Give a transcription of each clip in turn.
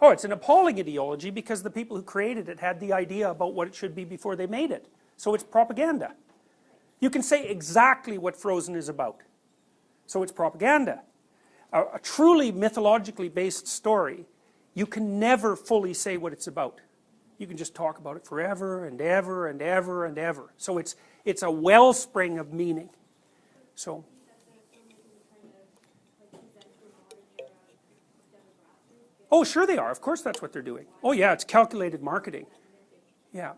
Oh, it's an appalling ideology because the people who created it had the idea about what it should be before they made it. So it's propaganda. You can say exactly what Frozen is about. So it's propaganda. A truly mythologically based story, you can never fully say what it's about. You can just talk about it forever and ever and ever and ever. So it's a wellspring of meaning. So. Oh, sure they are. Of course that's what they're doing. Oh yeah, it's calculated marketing. Yeah.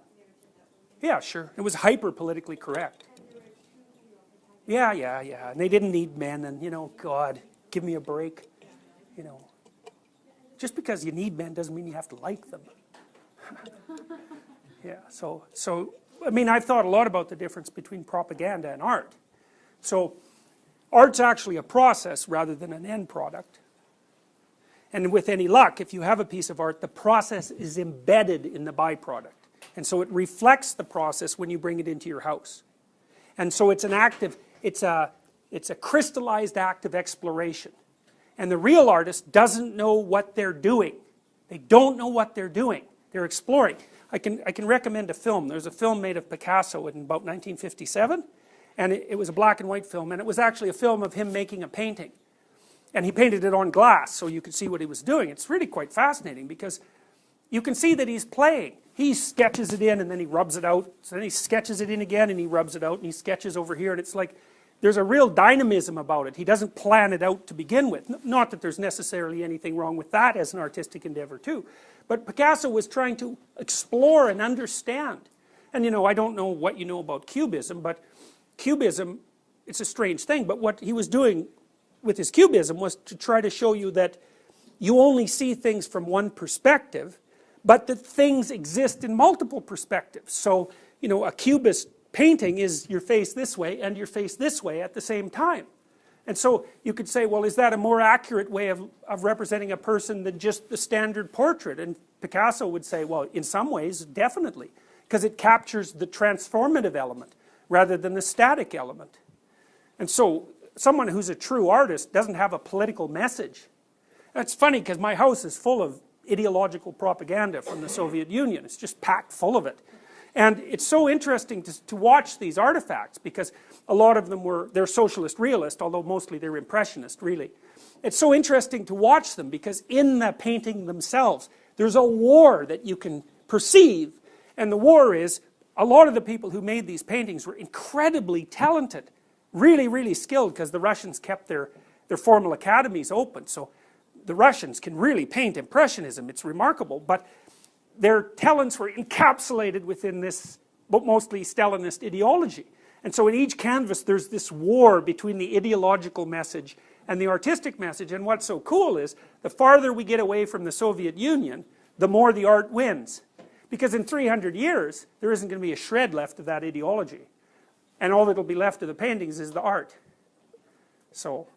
Yeah, sure. It was hyper politically correct. Yeah. And they didn't need men, and you know, God, give me a break. You know, just because you need men doesn't mean you have to like them. Yeah, so I mean, I've thought a lot about the difference between propaganda and art. So art's actually a process rather than an end product. And with any luck, if you have a piece of art, the process is embedded in the byproduct. And so it reflects the process when you bring it into your house. And so it's an active, it's a crystallized act of exploration. And the real artist doesn't know what they're doing. They don't know what they're doing. They're exploring. I can recommend a film. There's a film made of Picasso in about 1957. And it was a black and white film. And it was actually a film of him making a painting. And he painted it on glass so you could see what he was doing. It's really quite fascinating because you can see that he's playing. He sketches it in and then he rubs it out. So then he sketches it in again and he rubs it out and he sketches over here. And it's like there's a real dynamism about it. He doesn't plan it out to begin with. Not that there's necessarily anything wrong with that as an artistic endeavor too. But Picasso was trying to explore and understand. And you know, I don't know what you know about Cubism, but Cubism, it's a strange thing. But what he was doing with his Cubism was to try to show you that you only see things from one perspective, but that things exist in multiple perspectives. So, you know, a Cubist painting is your face this way and your face this way at the same time. And so you could say, well, is that a more accurate way of representing a person than just the standard portrait? And Picasso would say, well, in some ways, definitely, because it captures the transformative element rather than the static element. And so someone who's a true artist doesn't have a political message. It's funny because my house is full of ideological propaganda from the Soviet Union. It's just packed full of it. And it's so interesting to watch these artifacts because a lot of them they're socialist realist, although mostly they're impressionist, really. It's so interesting to watch them because in the painting themselves, there's a war that you can perceive. And the war is, a lot of the people who made these paintings were incredibly talented, really, really skilled, because the Russians kept their formal academies open. So the Russians can really paint Impressionism. It's remarkable. But their talents were encapsulated within this, but mostly Stalinist ideology. And so in each canvas there's this war between the ideological message and the artistic message. And what's so cool is, the farther we get away from the Soviet Union, the more the art wins. Because in 300 years, there isn't going to be a shred left of that ideology. And all that'll be left of the paintings is the art. So,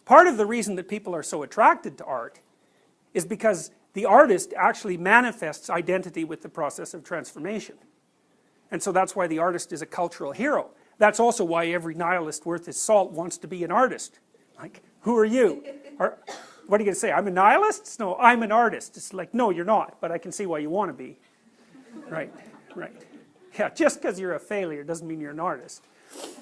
part of the reason that people are so attracted to art is because the artist actually manifests identity with the process of transformation. And so that's why the artist is a cultural hero. That's also why every nihilist worth his salt wants to be an artist. Like, who are you? What are you going to say? I'm a nihilist? No, I'm an artist. It's like, no, you're not, but I can see why you want to be. Right, right. Yeah, just because you're a failure doesn't mean you're an artist. Do you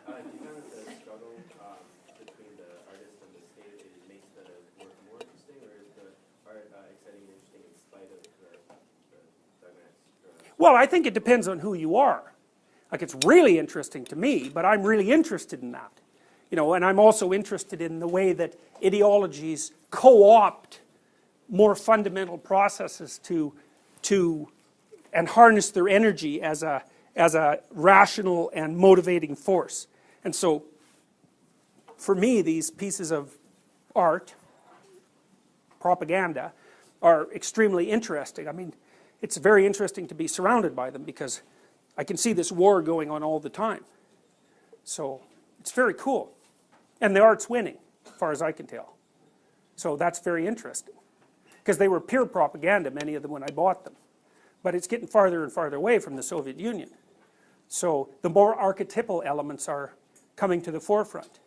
find that the struggle between the artist and the state makes the work more interesting, or is the art exciting and interesting in spite of the dynamics? Well, I think it depends on who you are. Like, it's really interesting to me, but I'm really interested in that. You know, and I'm also interested in the way that ideologies co-opt more fundamental processes to and harness their energy as a rational and motivating force. And so, for me, these pieces of art, propaganda, are extremely interesting. I mean, it's very interesting to be surrounded by them because I can see this war going on all the time. So, it's very cool. And the art's winning, as far as I can tell. So that's very interesting. Because they were pure propaganda, many of them, when I bought them. But it's getting farther and farther away from the Soviet Union. So the more archetypal elements are coming to the forefront.